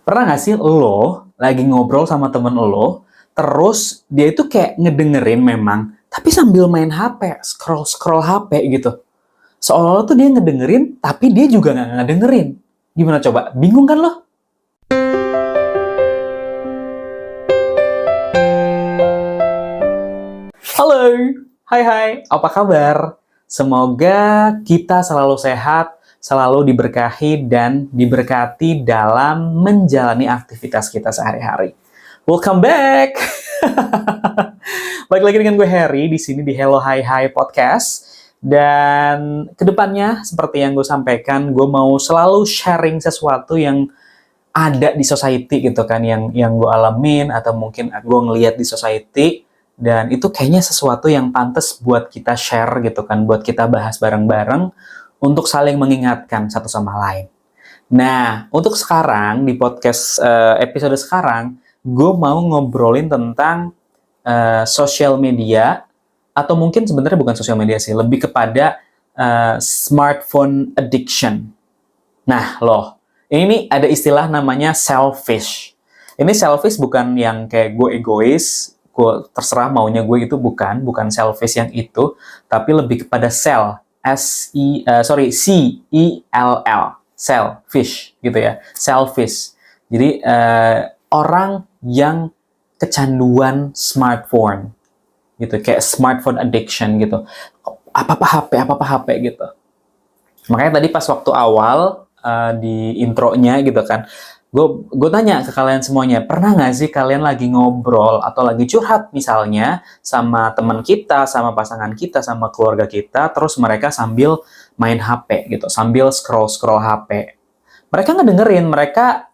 Pernah nggak sih lo lagi ngobrol sama temen lo, terus dia itu kayak ngedengerin memang, tapi sambil main HP, scroll-scroll HP gitu. Seolah-olah tuh dia ngedengerin, tapi dia juga nggak ngedengerin. Gimana coba? Bingung kan lo? Halo, hai, apa kabar? Semoga kita selalu sehat, selalu diberkahi dan diberkati dalam menjalani aktivitas kita sehari-hari. Welcome back. Balik lagi dengan gue Harry di sini di Hello Hi Hi Podcast. Dan kedepannya seperti yang gue sampaikan, gue mau selalu sharing sesuatu yang ada di society gitu kan, yang gue alamin atau mungkin gue ngeliat di society, dan itu kayaknya sesuatu yang pantas buat kita share gitu kan, buat kita bahas bareng-bareng untuk saling mengingatkan satu sama lain. Nah, untuk sekarang di podcast episode sekarang, gue mau ngobrolin tentang social media, atau mungkin sebenarnya bukan social media sih, lebih kepada smartphone addiction. Nah, loh, ini ada istilah namanya selfish. Ini selfish bukan yang kayak gue egois, gue terserah maunya gue, itu bukan selfish yang itu, tapi lebih kepada C-E-L-L, selfish gitu ya, selfish. Jadi orang yang kecanduan smartphone gitu, kayak smartphone addiction gitu, apa-apa HP gitu. Makanya tadi pas waktu awal di intronya gitu kan, gue tanya ke kalian semuanya, pernah nggak sih kalian lagi ngobrol atau lagi curhat misalnya sama teman kita, sama pasangan kita, sama keluarga kita, terus mereka sambil main HP gitu, sambil scroll HP. Mereka ngedengerin, mereka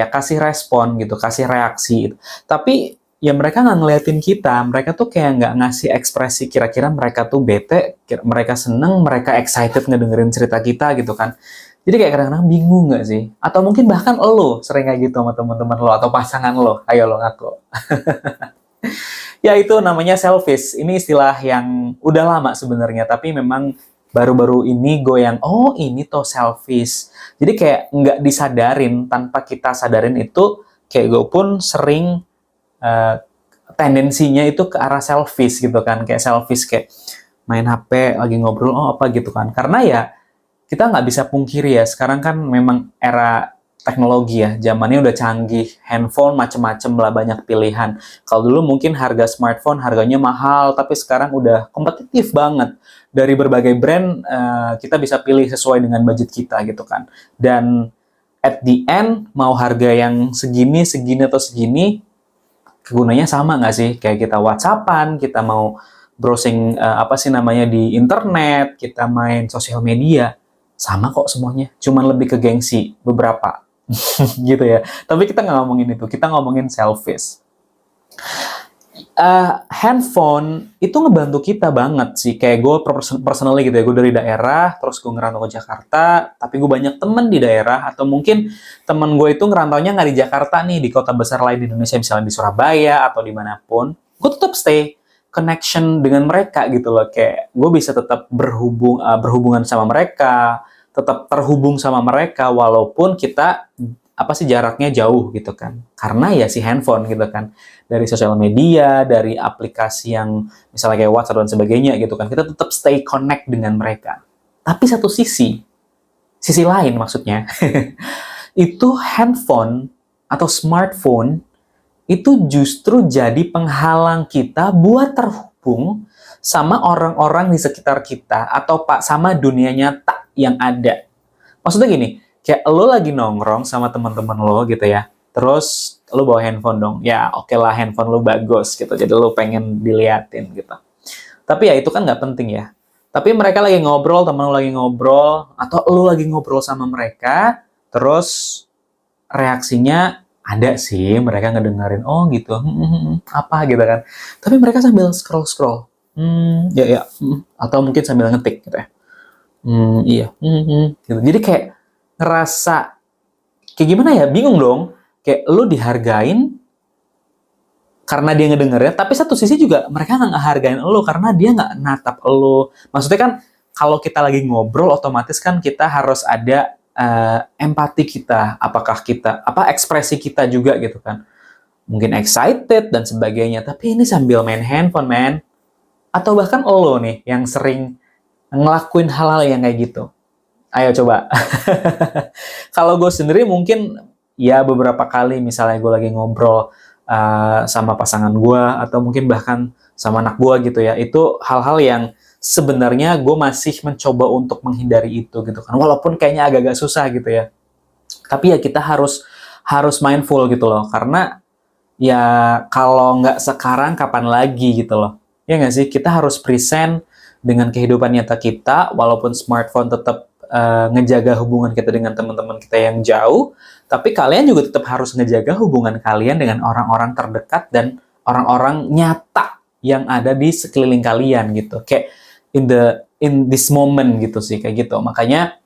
kasih respon gitu, kasih reaksi gitu. Tapi ya mereka nggak ngeliatin kita, mereka tuh kayak nggak ngasih ekspresi kira-kira mereka tuh bete, mereka seneng, mereka excited ngedengerin cerita kita gitu kan. Jadi kayak kadang-kadang bingung nggak sih? Atau mungkin bahkan lo sering kayak gitu sama teman-teman lo atau pasangan lo, ayo lo ngaku. Ya itu namanya selfish, ini istilah yang udah lama sebenarnya, tapi memang baru-baru ini gue yang, oh ini tuh selfish. Jadi kayak nggak disadarin, tanpa kita sadarin itu, kayak gue pun sering tendensinya itu ke arah selfish gitu kan, kayak selfish, kayak main HP, lagi ngobrol, oh apa gitu kan. Karena ya, kita nggak bisa pungkiri ya, sekarang kan memang era teknologi ya, zamannya udah canggih, handphone macem-macem lah, banyak pilihan. Kalau dulu mungkin harga smartphone harganya mahal, tapi sekarang udah kompetitif banget. Dari berbagai brand, kita bisa pilih sesuai dengan budget kita gitu kan. Dan at the end, mau harga yang segini atau segini, kegunanya sama nggak sih? Kayak kita WhatsAppan, kita mau browsing di internet, kita main sosial media, sama kok semuanya. Cuman lebih ke gengsi beberapa. Gitu ya. Tapi kita nggak ngomongin itu, kita ngomongin selfish. Handphone itu ngebantu kita banget sih. Kayak gue personally gitu ya, gue dari daerah, terus gue ngerantau ke Jakarta, tapi gue banyak temen di daerah, atau mungkin temen gue itu ngerantaunya nggak di Jakarta nih, di kota besar lain di Indonesia, misalnya di Surabaya atau dimanapun, gue tetap stay connection dengan mereka gitu loh. Kayak gue bisa tetap berhubungan sama mereka, tetap terhubung sama mereka walaupun kita jaraknya jauh gitu kan, karena ya si handphone gitu kan, dari sosial media, dari aplikasi yang misalnya kayak WhatsApp dan sebagainya gitu kan, kita tetap stay connect dengan mereka. Tapi satu sisi lain maksudnya, itu handphone atau smartphone itu justru jadi penghalang kita buat terhubung sama orang-orang di sekitar kita, atau sama dunia nyata yang ada. Maksudnya gini, kayak lo lagi nongkrong sama teman-teman lo gitu ya, terus lo bawa handphone dong, ya oke lah, handphone lo bagus gitu, jadi lo pengen diliatin gitu. Tapi ya itu kan nggak penting ya. Tapi mereka lagi ngobrol, teman lo lagi ngobrol, atau lo lagi ngobrol sama mereka, terus reaksinya ada sih, mereka ngedengerin, oh gitu, apa gitu kan. Tapi mereka sambil scroll, atau mungkin sambil ngetik gitu ya. Iya, gitu. Jadi kayak ngerasa kayak gimana ya, bingung dong. Kayak lu dihargain karena dia ngedengerin, tapi satu sisi juga mereka nggak ngehargain lu karena dia nggak natap lu. Maksudnya kan kalau kita lagi ngobrol, otomatis kan kita harus ada empati kita, apakah kita ekspresi kita juga gitu kan. Mungkin excited dan sebagainya, tapi ini sambil main handphone, man. Atau bahkan lo nih yang sering ngelakuin hal-hal yang kayak gitu. Ayo coba. Kalau gue sendiri mungkin ya beberapa kali misalnya gue lagi ngobrol sama pasangan gue atau mungkin bahkan sama anak gue gitu ya, itu hal-hal yang sebenarnya gue masih mencoba untuk menghindari itu gitu kan, walaupun kayaknya agak-agak susah gitu ya. Tapi ya kita harus mindful gitu loh, karena ya kalau nggak sekarang kapan lagi gitu loh. Ya nggak sih, kita harus present dengan kehidupan nyata kita, walaupun smartphone tetap ngejaga hubungan kita dengan teman-teman kita yang jauh, tapi kalian juga tetap harus ngejaga hubungan kalian dengan orang-orang terdekat dan orang-orang nyata yang ada di sekeliling kalian gitu. Kayak in this moment gitu sih, kayak gitu. Makanya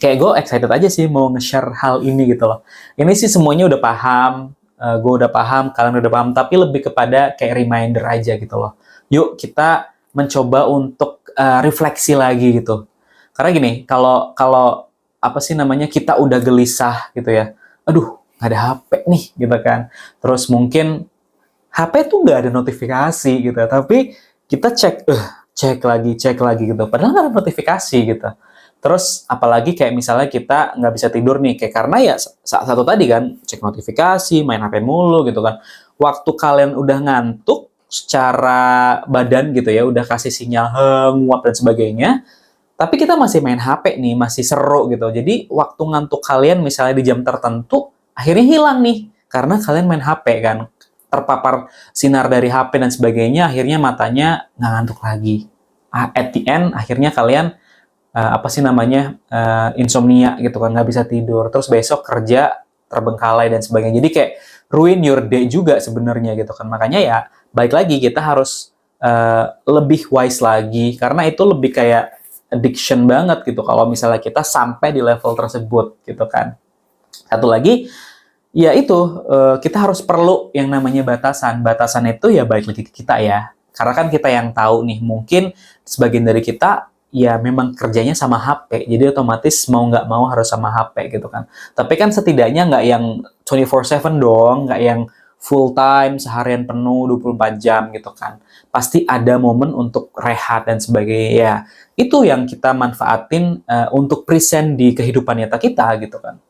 kayak gue excited aja sih mau nge-share hal ini gitu loh. Ini sih semuanya udah paham, gue udah paham, kalian udah paham, tapi lebih kepada kayak reminder aja gitu loh. Yuk kita mencoba untuk refleksi lagi gitu. Karena gini, kalau apa sih namanya, kita udah gelisah gitu ya. Aduh, nggak ada HP nih gitu kan. Terus mungkin HP tuh nggak ada notifikasi gitu, tapi kita cek lagi gitu. Padahal nggak ada notifikasi gitu. Terus apalagi kayak misalnya kita nggak bisa tidur nih, kayak karena ya satu tadi kan, cek notifikasi, main HP mulu gitu kan. Waktu kalian udah ngantuk secara badan gitu ya, udah kasih sinyal nguap dan sebagainya, tapi kita masih main HP nih, masih seru gitu. Jadi waktu ngantuk kalian misalnya di jam tertentu, akhirnya hilang nih. Karena kalian main HP kan, terpapar sinar dari HP dan sebagainya, akhirnya matanya nggak ngantuk lagi. At the end, akhirnya kalian insomnia gitu kan, nggak bisa tidur. Terus besok kerja terbengkalai dan sebagainya. Jadi kayak ruin your day juga sebenarnya gitu kan. Makanya ya, baik lagi kita harus lebih wise lagi, karena itu lebih kayak addiction banget gitu kalau misalnya kita sampai di level tersebut gitu kan. Satu lagi, ya itu kita harus perlu yang namanya batasan. Batasan itu ya baik lagi ke kita ya. Karena kan kita yang tahu nih, mungkin sebagian dari kita ya memang kerjanya sama HP, jadi otomatis mau nggak mau harus sama HP gitu kan. Tapi kan setidaknya nggak yang 24/7 dong, nggak yang full time, seharian penuh, 24 jam gitu kan. Pasti ada momen untuk rehat dan sebagainya. Ya, itu yang kita manfaatin untuk present di kehidupan nyata kita gitu kan.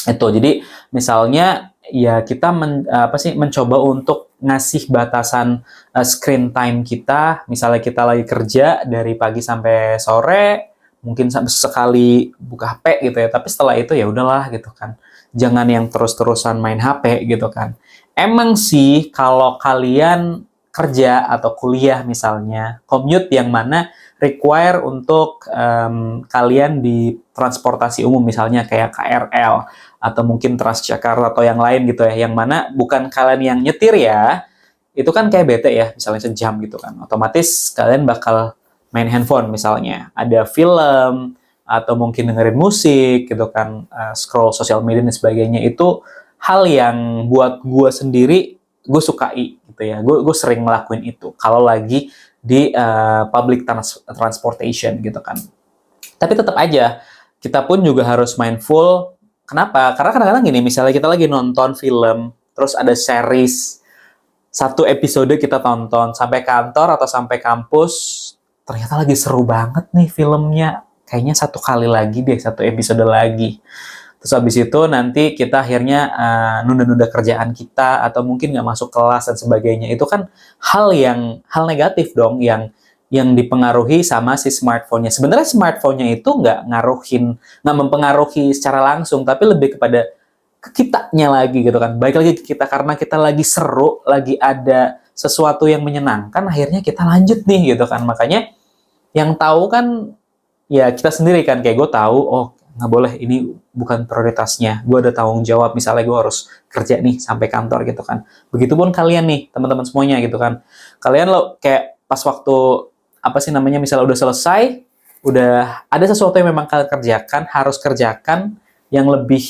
Itu, jadi misalnya ya kita mencoba untuk ngasih batasan screen time kita. Misalnya kita lagi kerja dari pagi sampai sore, mungkin sekali buka HP gitu ya, tapi setelah itu ya udahlah gitu kan. Jangan yang terus-terusan main HP gitu kan. Emang sih kalau kalian kerja atau kuliah misalnya, commute yang mana require untuk kalian di transportasi umum misalnya kayak KRL atau mungkin Transjakarta atau yang lain gitu ya, yang mana bukan kalian yang nyetir ya, itu kan kayak bete ya, misalnya sejam gitu kan, otomatis kalian bakal main handphone misalnya, ada film atau mungkin dengerin musik gitu kan, scroll sosial media dan sebagainya. Itu hal yang buat gue sendiri gue sukai gitu ya, gue sering ngelakuin itu kalau lagi di public transportation gitu kan. Tapi tetap aja kita pun juga harus mindful. Kenapa? Karena kadang-kadang gini, misalnya kita lagi nonton film, terus ada series, satu episode kita tonton, sampai kantor atau sampai kampus, ternyata lagi seru banget nih filmnya, kayaknya satu kali lagi deh, satu episode lagi. Terus habis itu nanti kita akhirnya nunda-nunda kerjaan kita, atau mungkin nggak masuk kelas dan sebagainya. Itu kan hal negatif dong, yang dipengaruhi sama si smartphone-nya. Sebenarnya smartphone-nya itu nggak mempengaruhi secara langsung, tapi lebih kepada ke kitanya lagi gitu kan. Baik lagi ke kita, karena kita lagi seru, lagi ada sesuatu yang menyenangkan, akhirnya kita lanjut nih gitu kan. Makanya yang tahu kan ya kita sendiri kan, kayak gue tahu, oh nggak boleh, ini bukan prioritasnya, gue ada tanggung jawab, misalnya gue harus kerja nih sampai kantor gitu kan. Begitupun kalian nih, teman-teman semuanya gitu kan. Kalian lo kayak pas waktu misalnya udah selesai, udah ada sesuatu yang memang kalian kerjakan, harus kerjakan yang lebih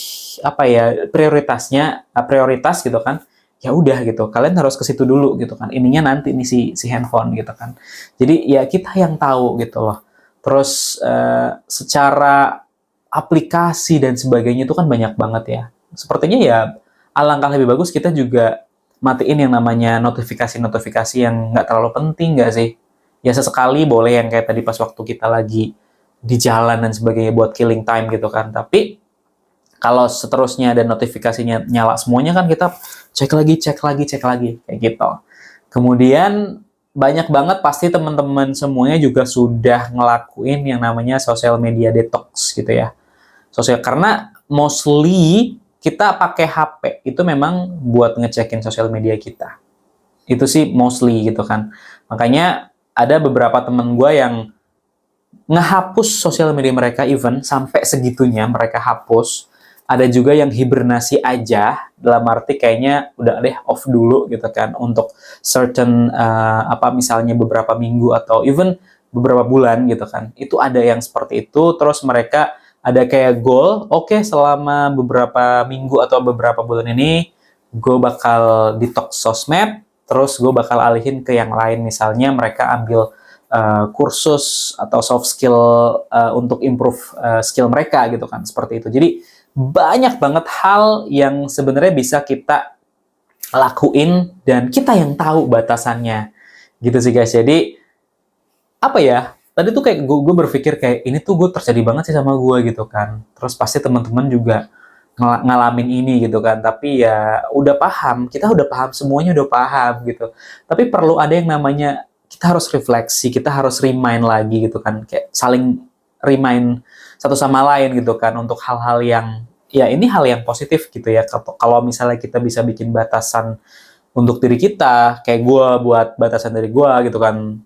prioritas gitu kan. Ya udah gitu, kalian harus ke situ dulu gitu kan. Ininya nanti nih si handphone gitu kan. Jadi ya kita yang tahu gitu loh. Terus secara aplikasi dan sebagainya itu kan banyak banget ya. Sepertinya ya alangkah lebih bagus kita juga matiin yang namanya notifikasi-notifikasi yang nggak terlalu penting nggak sih? Ya sesekali boleh yang kayak tadi pas waktu kita lagi di jalan dan sebagainya buat killing time gitu kan. Tapi kalau seterusnya dan notifikasinya nyala semuanya kan kita cek lagi kayak gitu. Kemudian banyak banget pasti teman-teman semuanya juga sudah ngelakuin yang namanya social media detox gitu ya. Sosial karena mostly kita pakai HP itu memang buat ngecekin sosial media kita. Itu sih mostly gitu kan. Makanya ada beberapa temen gue yang ngehapus sosial media mereka, even sampai segitunya mereka hapus. Ada juga yang hibernasi aja, dalam arti kayaknya udah deh off dulu gitu kan untuk certain misalnya beberapa minggu atau even beberapa bulan gitu kan. Itu ada yang seperti itu, terus mereka ada kayak goal, oke, selama beberapa minggu atau beberapa bulan ini gue bakal detox sosmed, terus gue bakal alihin ke yang lain, misalnya mereka ambil kursus atau soft skill untuk improve skill mereka gitu kan, seperti itu. Jadi banyak banget hal yang sebenarnya bisa kita lakuin dan kita yang tahu batasannya gitu sih guys. Jadi apa ya, tadi tuh kayak gue berpikir kayak ini tuh gue terjadi banget sih sama gue gitu kan, terus pasti teman-teman juga ngalamin ini gitu kan. Tapi ya udah paham, kita udah paham, semuanya udah paham gitu, tapi perlu ada yang namanya kita harus refleksi, kita harus remind lagi gitu kan, kayak saling remind satu sama lain gitu kan untuk hal-hal yang ya ini hal yang positif gitu ya. Kalau misalnya kita bisa bikin batasan untuk diri kita, kayak gue buat batasan dari gue gitu kan,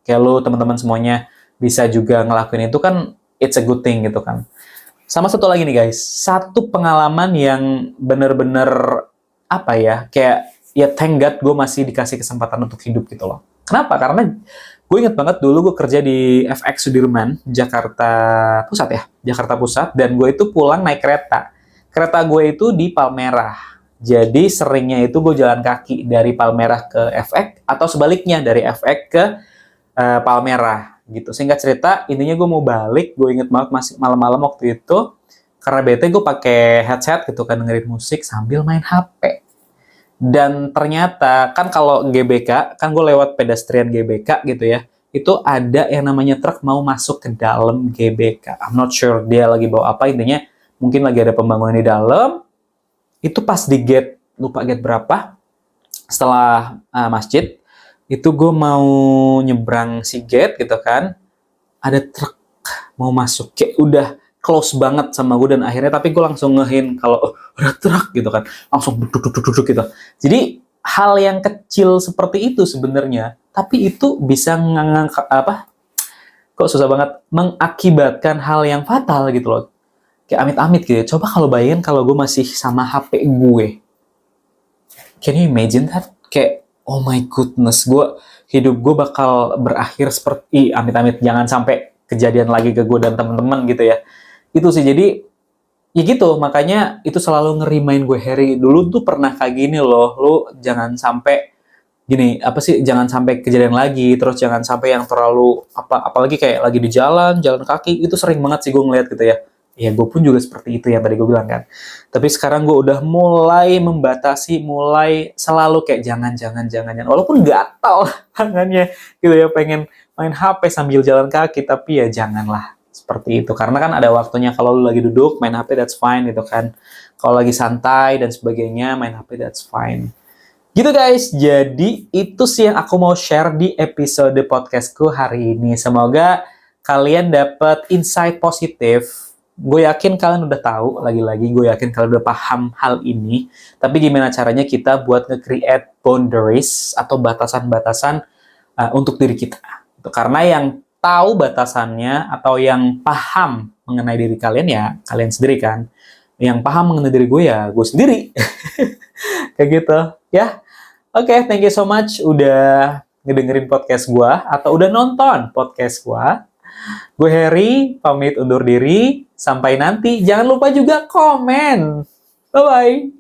kayak lo teman-teman semuanya bisa juga ngelakuin itu kan, it's a good thing gitu kan. Sama satu lagi nih guys, satu pengalaman yang bener-bener apa ya, kayak ya thank God gue masih dikasih kesempatan untuk hidup gitu loh. Kenapa? Karena gue inget banget dulu gue kerja di FX Sudirman, Jakarta Pusat ya, Jakarta Pusat, dan gue itu pulang naik kereta. Kereta gue itu di Palmerah, jadi seringnya itu gue jalan kaki dari Palmerah ke FX, atau sebaliknya dari FX ke Palmerah gitu. Singkat cerita, intinya gue mau balik, gue inget banget masih malam-malam waktu itu, karena bete gue pakai headset gitu kan, dengerin musik sambil main HP. Dan ternyata kan kalau GBK, kan gue lewat pedestrian GBK gitu ya, itu ada yang namanya truk mau masuk ke dalam GBK. I'm not sure dia lagi bawa apa, intinya mungkin lagi ada pembangunan di dalam. Itu pas di gate, lupa gate berapa, setelah masjid, itu gue mau nyebrang si gate gitu kan, ada truk mau masuk, kayak udah close banget sama gue, dan akhirnya tapi gue langsung ngehin kalau ada truk gitu kan, langsung duduk gitu. Jadi hal yang kecil seperti itu sebenarnya, tapi itu bisa susah banget, mengakibatkan hal yang fatal gitu loh, kayak amit-amit gitu. Coba kalau bayangin kalau gue masih sama HP gue, can you imagine that? Kayak oh my goodness, hidup gue bakal berakhir seperti amit-amit, jangan sampai kejadian lagi ke gue dan teman-teman gitu ya. Itu sih, jadi ya gitu, makanya itu selalu ngerimain gue, Harry, dulu tuh pernah kayak gini loh, lu jangan sampai gini, jangan sampai kejadian lagi, terus jangan sampai yang terlalu apalagi kayak lagi di jalan kaki, itu sering banget sih gue ngeliat gitu ya. Ya gue pun juga seperti itu yang tadi gue bilang kan. Tapi sekarang gue udah mulai membatasi, mulai selalu kayak jangan. Walaupun gatal tangannya gitu ya, pengen main HP sambil jalan kaki, tapi ya janganlah seperti itu. Karena kan ada waktunya, kalau lu lagi duduk main HP that's fine gitu kan. Kalau lagi santai dan sebagainya main HP that's fine. Gitu guys, jadi itu sih yang aku mau share di episode podcastku hari ini. Semoga kalian dapat insight positif. Gue yakin kalian udah tahu, lagi-lagi gue yakin kalian udah paham hal ini. Tapi gimana caranya kita buat nge-create boundaries atau batasan-batasan untuk diri kita. Karena yang tahu batasannya atau yang paham mengenai diri kalian ya kalian sendiri kan. Yang paham mengenai diri gue ya gue sendiri. Kayak gitu ya. Oke, thank you so much udah ngedengerin podcast gue atau udah nonton podcast gue. Gue Harry, pamit undur diri. Sampai nanti. Jangan lupa juga komen. Bye-bye.